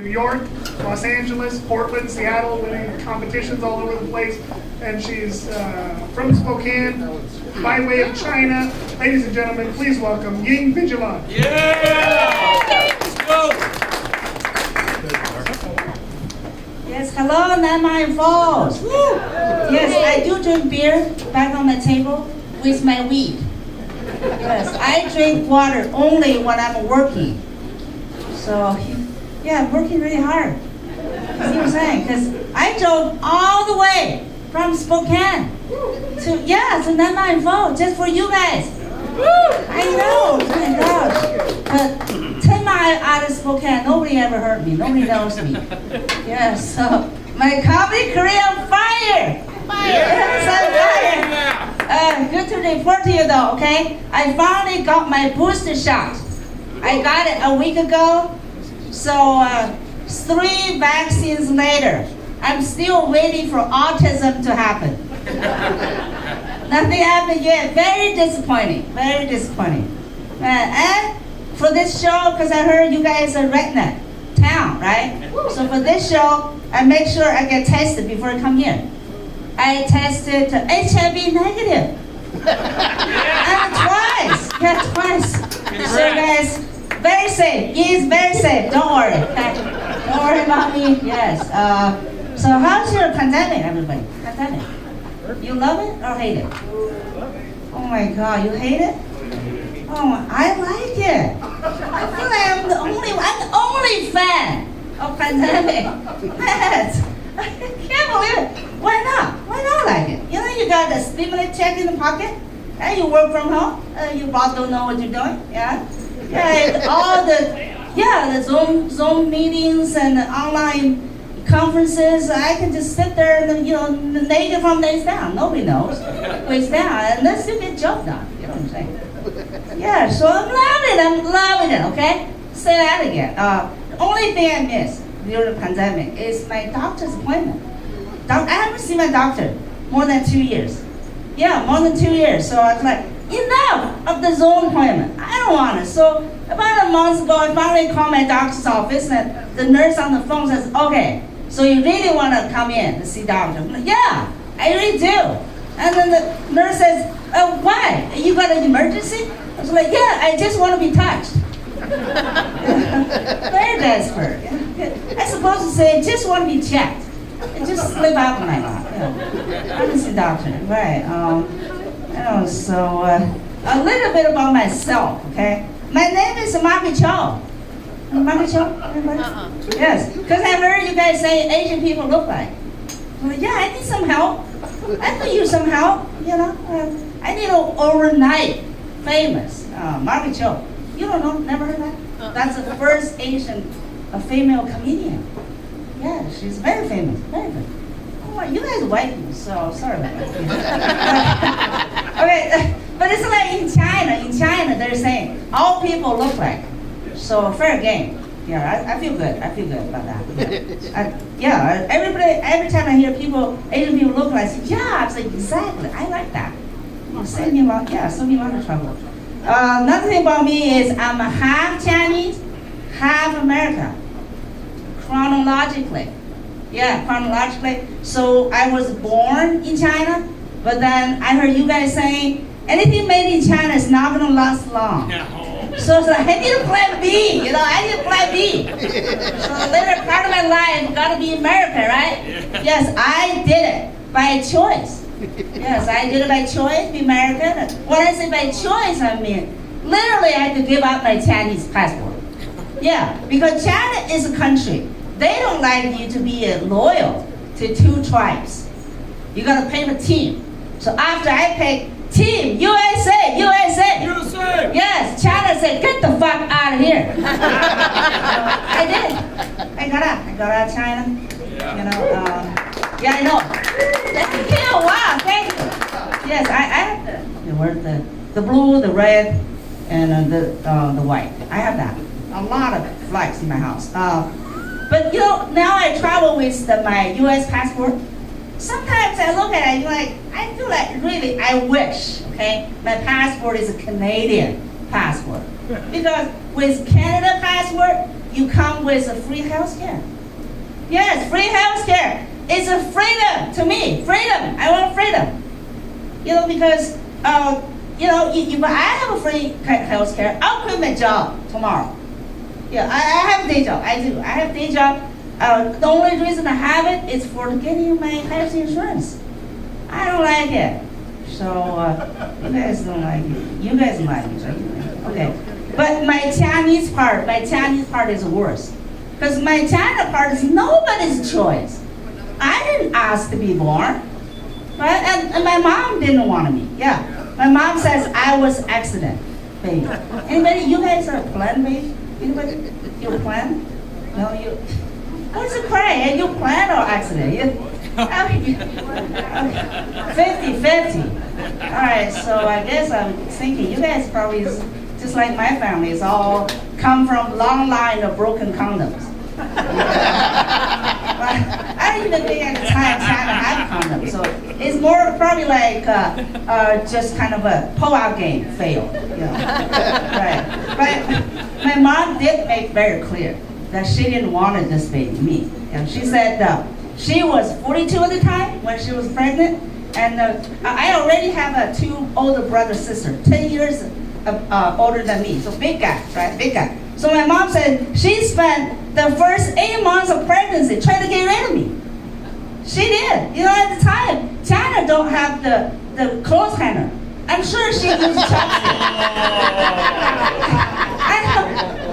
New York, Los Angeles, Portland, Seattle, winning competitions all over the place. And she's from Spokane, by way of China. Ladies and gentlemen, please welcome Ying Vigilant. Yeah! Let's go! Yes, hello, Namai Falls. Yes, I do drink beer back on the table with my weed. Yes, I drink water only when I'm working. So, yeah, I'm working really hard. You see what I'm saying? Because I drove all the way from Spokane to Namai Falls just for you guys. I know, oh my gosh. But 10 miles out of Spokane, nobody ever heard me. Nobody knows me. Yes, so my comedy career on fire. Yes, I'm fire. Good to report to you though, okay? I finally got my booster shot. I got it a week ago. So 3 vaccines later, I'm still waiting for autism to happen. Nothing happened yet. Very disappointing. Very disappointing. And for this show, because I heard you guys are redneck town, right? So for this show, I make sure I get tested before I come here. I tested HIV negative. And twice. Yeah, twice. So guys, very safe. He is very safe. Don't worry. Don't worry about me. Yes. So how's your pandemic, everybody? Pandemic. You love it or hate it? Oh my God, you hate it? Oh, I like it. I feel like I'm the only fan of pandemic. Yes. I can't believe it. Why not? Why not like it? You know, you got a stimulus check in the pocket, and you work from home. Your boss don't know what you're doing. Yeah. Yeah. All the Zoom meetings and the online conferences, I can just sit there and, naked from waist down. Nobody knows. Waist down, unless you get job done. You know what I'm saying? Yeah, so I'm loving it, okay? Say that again. The only thing I miss during the pandemic is my doctor's appointment. I haven't seen my doctor more than 2 years. Yeah, more than 2 years. So I was like, enough of the Zoom appointment. I don't want it. So about a month ago, I finally called my doctor's office, and the nurse on the phone says, okay, so you really want to come in to see doctor? I'm like, yeah, I really do. And then the nurse says, why? You got an emergency? I was like, yeah, I just want to be touched. Very desperate. I supposed to say, just want to be checked. And just slip out my mouth. I'm just a doctor, right? So a little bit about myself, okay? My name is Maki Cho. Maki Cho? Yes, because I heard you guys say Asian people look like. Well, yeah, I need some help. I could use some help, I need an overnight famous Maki Cho. You don't know, never heard that? That's the first Asian female comedian. Yeah, she's very famous, very famous. Oh, you guys are white people, so sorry about that. Okay, but it's like in China they're saying all people look like. So fair game. Yeah, I feel good. I feel good about that. Every time I hear Asian people look like, I say, yeah, I say, exactly, I like that. Save me a lot of trouble. Another thing about me is I'm a half Chinese, half American. Chronologically. Yeah, chronologically. So I was born in China, but then I heard you guys saying anything made in China is not going to last long. So it's like, I need a plan B, I need a plan B. So later part of my life, got to be America, right? Yes, I did it by choice. Yes, I did it by choice, be American. When I say by choice, I mean, literally I had to give up my Chinese passport. Yeah, because China is a country. They don't like you to be loyal to 2 tribes. You got to pick a team. So after I picked Team USA. Yes, China said, get the fuck out of here. I did. I got out of China. I know. Thank you. Wow, thank you. Yes, I have the blue, the red, and the white. I have that. A lot of flags in my house. But now I travel with my U.S. passport. Sometimes I look at it, I feel like really, I wish, okay, my passport is a Canadian passport. Because with Canada passport, you come with a free health care. Yes, free health care. It's a freedom to me. Freedom. I want freedom. Because, if I have a free health care, I'll quit my job tomorrow. Yeah, I have a day job. I do. I have a day job. The only reason I have it is for getting my health insurance. I don't like it. So, you guys don't like it. You guys don't like it, right? Okay. But my Chinese part is worse. Because my China part is nobody's choice. I didn't ask to be born. Right? And my mom didn't want me. Yeah. My mom says I was accident baby. Anybody, you guys are planned baby? Anybody? You plan? No, you. What's the cry? You plan or accident? 50-50. All right, so I guess I'm thinking you guys probably, just like my family, is all come from long line of broken condoms. I don't even think at the time China had condoms, so it's more probably like just kind of a pull-out game failed. Right. But my mom did make very clear that she didn't want this baby, me. And she said she was 42 at the time when she was pregnant, and I already have two older brother sisters, 10 years older than me, so big guy, right? Big guy. So my mom said she spent the first 8 months of pregnancy trying to get rid of me. She did. At the time, China don't have the clothes hanger. I'm sure she used chopstick. I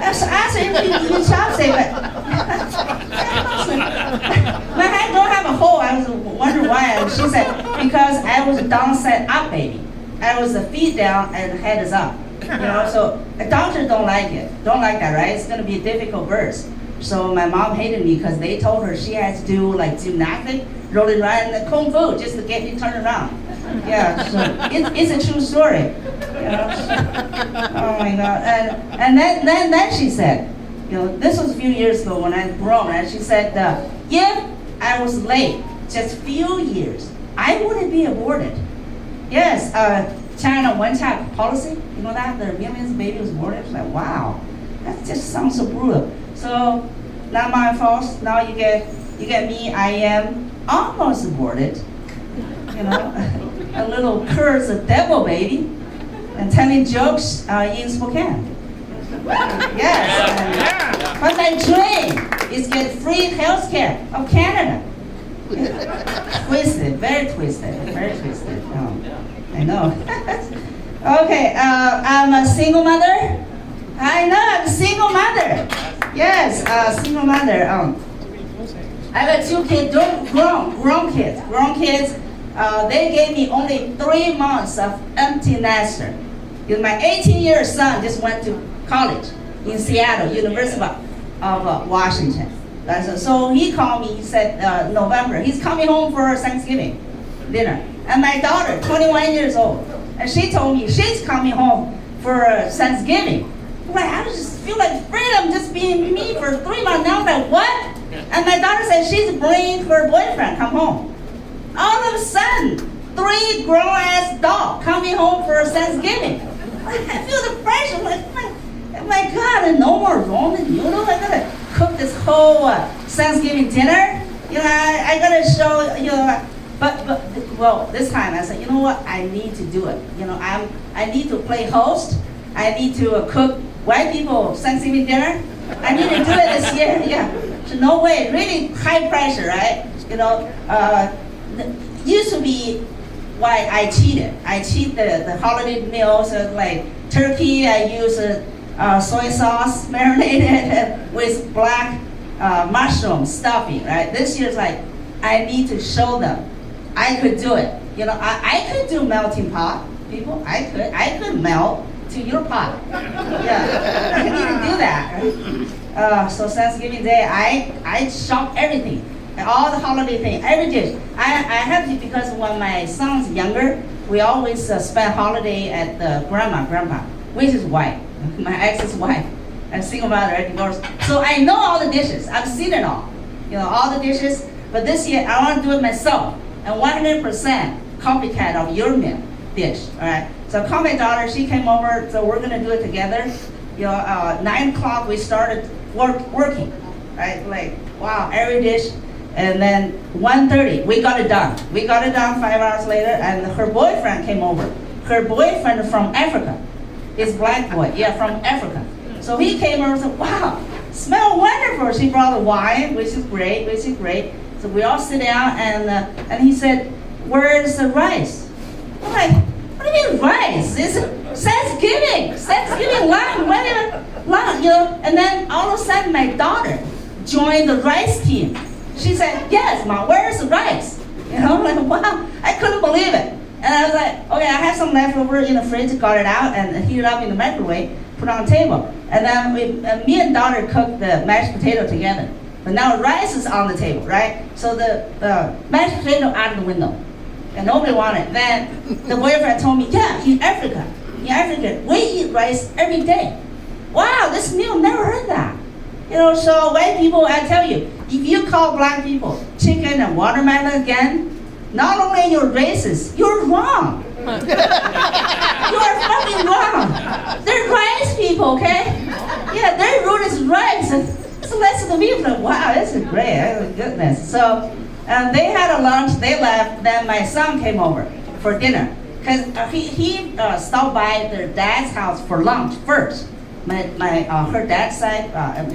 asked her if you use chopstick, but my hand don't have a hole. I was wondering why. And she said, because I was down set up baby. I was the feet down and head is up. So a doctor don't like it. Don't like that, right? It's gonna be a difficult birth. So my mom hated me because they told her she had to do like gymnastics, rolling around in the kung fu just to get me turned around. Yeah, so it's a true story. Oh my God. And then she said, this was a few years ago when I was grown, and she said, if I was late just few years, I wouldn't be aborted. Yes, China one-child policy, you know that? There are millions of babies aborted. It's like, wow, that just sounds so brutal. So, not my fault. Now you get me. I am almost aborted. A little curse, a devil baby, and telling jokes in Spokane. Yes. But my dream is get free health care of Canada. Twisted, very twisted, very twisted. I know. Okay, I'm a single mother. I know, I'm a single mother. Yes, single mother. I have 2 kids, grown kids. They gave me only 3 months of empty nester. My 18-year son just went to college in Seattle, University of Washington. So he called me, he said November, he's coming home for Thanksgiving dinner. And my daughter, 21 years old, and she told me she's coming home for Thanksgiving. I just feel like freedom just being me for 3 months. Now I'm like, what? And my daughter said she's bringing her boyfriend come home. All of a sudden, 3 grown-ass dogs coming home for Thanksgiving. I feel the pressure. I'm like, oh my God, and no more ramen noodles. I gotta cook this whole Thanksgiving dinner. I gotta show, But this time I said, you know what? I need to do it. I need to play host. I need to cook white people Thanksgiving dinner. I need to do it this year. Yeah. So no way. Really high pressure, right? Used to be why I cheated. I cheat the holiday meals like turkey. I use soy sauce marinated with black mushroom stuffing. Right. This year's like I need to show them I could do it. I could do melting pot, people. I could melt to your pot. Yeah, I need to do that. So Thanksgiving Day, I shop everything, all the holiday things, every dish. I have to because when my son's younger, we always spend holiday at the grandpa, which is white. My ex is white. I'm single mother, I divorced. So I know all the dishes. I've seen it all. All the dishes. But this year I want to do it myself. And 100% copycat of your meal dish, all right? So call my daughter, she came over, so we're gonna do it together. 9 o'clock we started working, right? Like, wow, every dish. And then 1:30, we got it done. We got it done 5 hours later, and her boyfriend came over. Her boyfriend from Africa. Is black boy, yeah, from Africa. So he came over and said, wow, smell wonderful. She brought the wine, which is great, So we all sit down, and he said, where's the rice? I'm like, what do you mean rice? It's Thanksgiving lunch, whatever, lunch, And then all of a sudden, my daughter joined the rice team. She said, yes, Mom, where's the rice? I'm like, wow, I couldn't believe it. And I was like, okay, I have some leftover in the fridge, got it out, and heat it up in the microwave, put it on the table. And then me and daughter cooked the mashed potato together. But now rice is on the table, right? So the mashed potato out of the window. And nobody wanted it. Then the boyfriend told me, yeah, in Africa, we eat rice every day. Wow, this meal, never heard that. So white people, I tell you, if you call black people chicken and watermelon again, not only you're racist, you're wrong. You are fucking wrong. They're rice people, okay? Yeah, their root is rice. So listen to me, like, wow, this is great. Oh, goodness. So they had a lunch, they left, then my son came over for dinner. Because he stopped by their dad's house for lunch first. Her dad's side,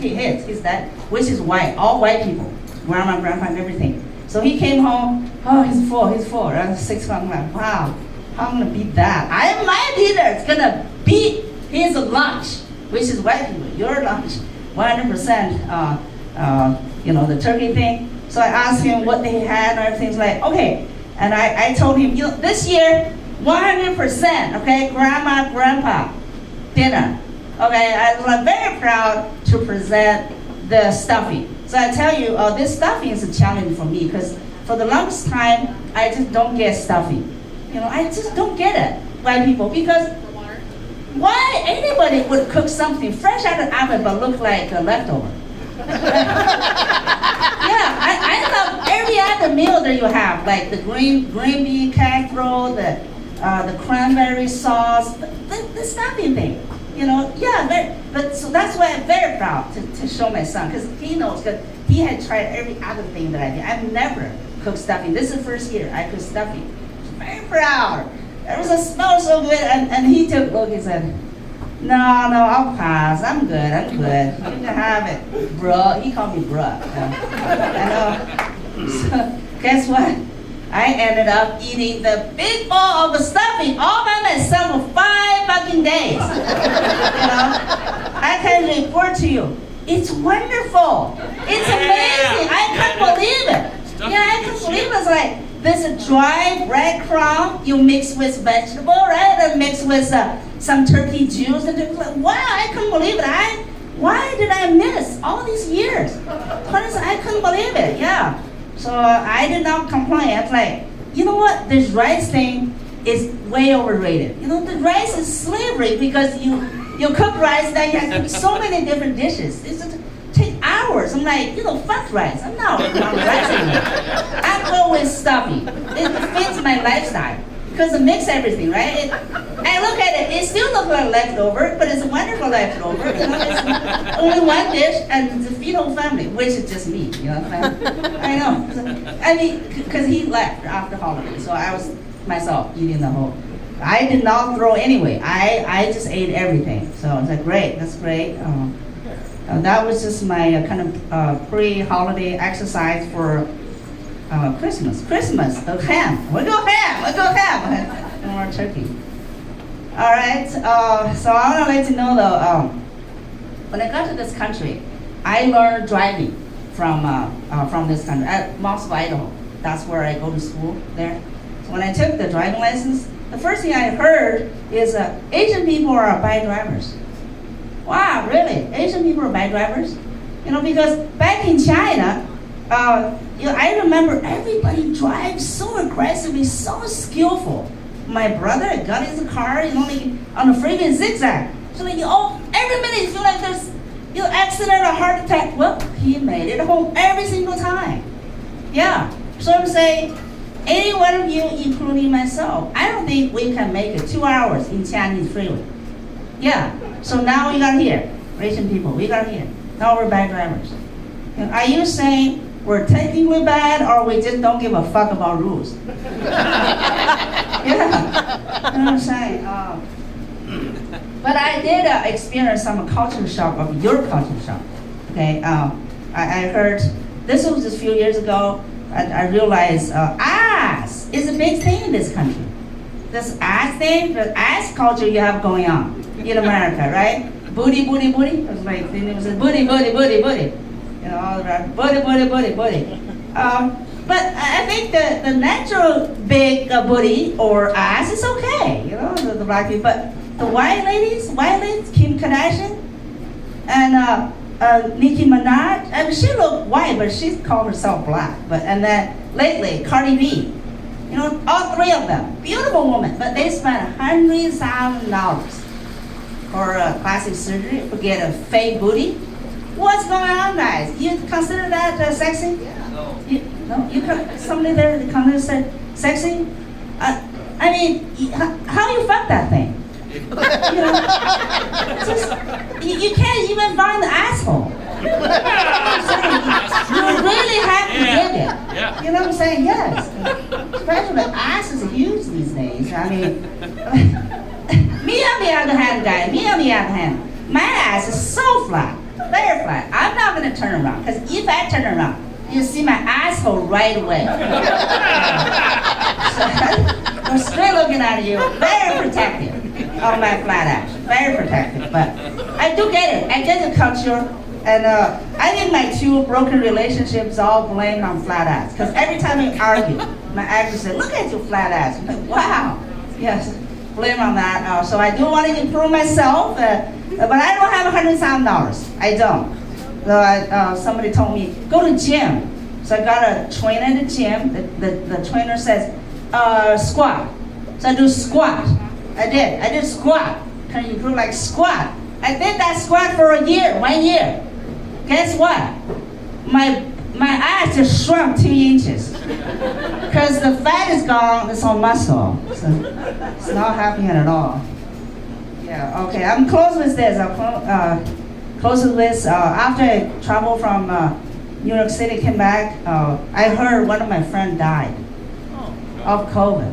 his dad, which is white, all white people, grandma, grandpa, and everything. So he came home, oh, he's full, around 6 o'clock, I'm like, wow, I'm gonna beat that. My dinner is gonna beat his lunch, which is white people, your lunch, 100%, the turkey thing. So I asked him what they had and everything's like, okay. And I told him, this year, 100%, okay, grandma, grandpa, dinner. Okay, I'm very proud to present the stuffing. So I tell you, this stuffing is a challenge for me because for the longest time, I just don't get stuffing. I just don't get it, white people, because why anybody would cook something fresh out of the oven but look like a leftover? Yeah, I love every other meal that you have, like the green bean casserole, the cranberry sauce, the stuffing thing. But so that's why I'm very proud to show my son, because he knows, because he had tried every other thing that I did. I've never cooked stuffing. This is the first year I cooked stuffing. Very proud. It was a smell so good, and he took a look, he said, no, I'll pass. I'm good. You can have it, bro. He called me bruh. So guess what? I ended up eating the big bowl of the stuffing all by myself for 5 fucking days. I can report to you, it's wonderful. It's amazing. I can't believe it. I can't believe it. It's like this dry breadcrumb you mix with vegetable, right? And mix with some turkey juice, and like, wow, I couldn't believe it. Why did I miss all these years? Honestly, I couldn't believe it. Yeah. So I did not complain. I was like, you know what? This rice thing is way overrated. The rice is slavery because you cook rice, then you have to cook so many different dishes. It take hours. I'm like, fuck rice. I'm not on rice anymore. I'm going with stuffing. It fits my lifestyle because it mix everything, right? I look at it still looks like leftover, but it's a wonderful leftover. It's only one dish and the feed whole family, which is just me. I know. I mean, because he left after holiday, so I was myself eating the whole. I did not throw anyway. I just ate everything. So I was like, great, that's great. That was just my kind of pre-holiday exercise for Christmas, the ham. We go ham. No more turkey. All right. So I want to let you know though. When I got to this country, I learned driving from this country at Mossville, Idaho. That's where I go to school there. So when I took the driving license, the first thing I heard is Asian people are bad drivers. Wow, really? Asian people are bad drivers? Because back in China, I remember everybody drives so aggressively, so skillful. My brother got in the car, like on the freeway zigzag. So like, every minute you feel like there's accident or heart attack. Well, he made it home every single time. Yeah. So I'm saying, any one of you, including myself, I don't think we can make it 2 hours in Chinese freeway. Yeah. So now we got here, Asian people, we got here. No, we're bad drivers. And are you saying we're technically bad or we just don't give a fuck about rules? Yeah, you know what I'm saying? But I did experience some culture shock of your culture shock. Okay, I heard, this was just a few years ago, I realized ass is a big thing in this country. This ass thing, the ass culture you have going on in America, right? Booty, booty, booty. It was like, it was a booty, booty, booty, booty. You know, all around, booty, booty, booty, booty. But I think the natural big booty or ass is okay, you know, the black people. But the white ladies, Kim Kardashian, and Nicki Minaj. I mean, she looked white, but she called herself black. And then lately, Cardi B. You know, all three of them, beautiful women, but they spent $100,000 for plastic surgery to get a fake booty. What's going on, guys? You consider that sexy? No. Somebody there consider sexy? I mean, how you fuck that thing? You know, you can't even find the asshole. You really have to get it. Yeah. You know what I'm saying? Yes. Especially the ass is huge these days. I mean, me on the other hand, my ass is so flat, very flat. I'm not gonna turn around, because if I turn around, you see my asshole right away. So, I'm straight looking at you, very protective of my flat ass, very protective. But I do get it. I get the culture, and I think my two broken relationships all blame on flat ass. Because every time we argue, my actor said, "Look at your flat ass." I'm like, wow, yes, blame on that. So I do want to improve myself, but I don't have $100,000. I don't. So somebody told me, go to gym. So I got a trainer at the gym. The trainer says, squat. So I do squat. I did squat. Can you improve like squat? I did that squat for 1 year. Guess what? My ass just shrunk 2 inches. Because the fat is gone, it's all muscle. So it's not happening at all. Yeah, okay, I'm close with this. Close with this. After I traveled from New York City, came back, I heard one of my friends died of COVID.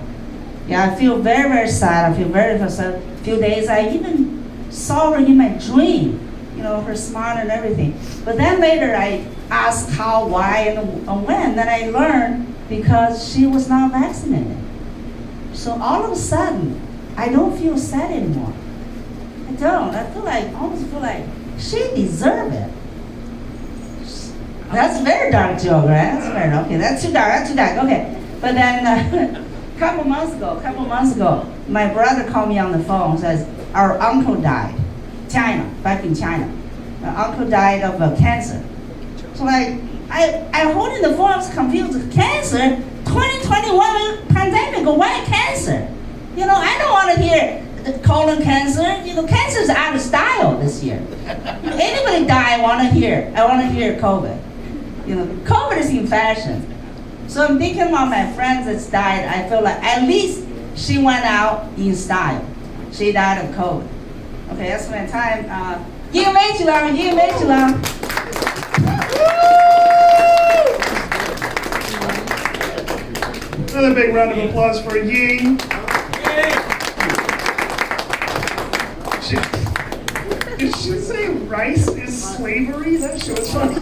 Yeah, I feel very, very sad. I feel very sad. A few days, I even saw her in my dream. You know, her smile and everything. But then later I asked how, why, and when. Then I learned because she was not vaccinated. So all of a sudden, I don't feel sad anymore. I don't. I almost feel like she deserved it. That's a very dark joke, right? That's too dark. Okay. But then a couple months ago, my brother called me on the phone and says, our uncle died. Back in China. My uncle died of cancer. So I holding the phone, I was confused. Cancer? 2021 pandemic, why cancer? You know, I don't want to hear colon cancer. You know, cancer is out of style this year. Anybody die, I want to hear COVID. You know, COVID is in fashion. So I'm thinking about my friends that's died. I feel like at least she went out in style. She died of COVID. Okay, that's my time. Ying没起来. Another big round of applause for Ying. Did she say rice is slavery? That shit was funny.